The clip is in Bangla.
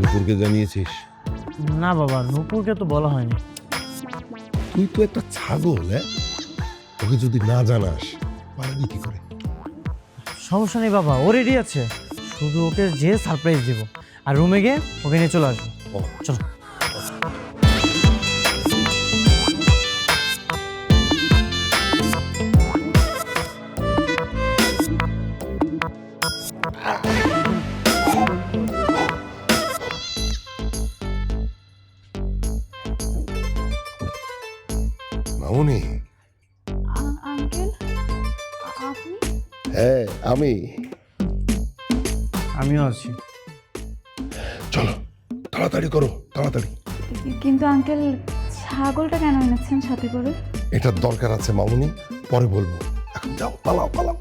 নূপুরকে জানিয়েছিস? না বাবা, নূপুরকে তো বলা হয়নি। তুই তো একটা ছাগল, হ্যাঁ? ওকে যদি না জানাস পারবি কি করে? সমস্যা নেই বাবা, ও রেডি আছে। শুধু ওকে যে সারপ্রাইজ দিব, আর রুমে গিয়ে ওকে নিয়ে চলে আসবো। ও, চলো। মামুনি। আঙ্কেল, আপনি? হ্যাঁ, আমিও আছি। চলো তাড়াতাড়ি করো, তাড়াতাড়ি। কিন্তু আঙ্কেল, ছাগলটা কেন এনেছেন সাথে করে? এটার দরকার আছে মামুনি, পরে বলবো। এখন যাও, পালাও পালাও।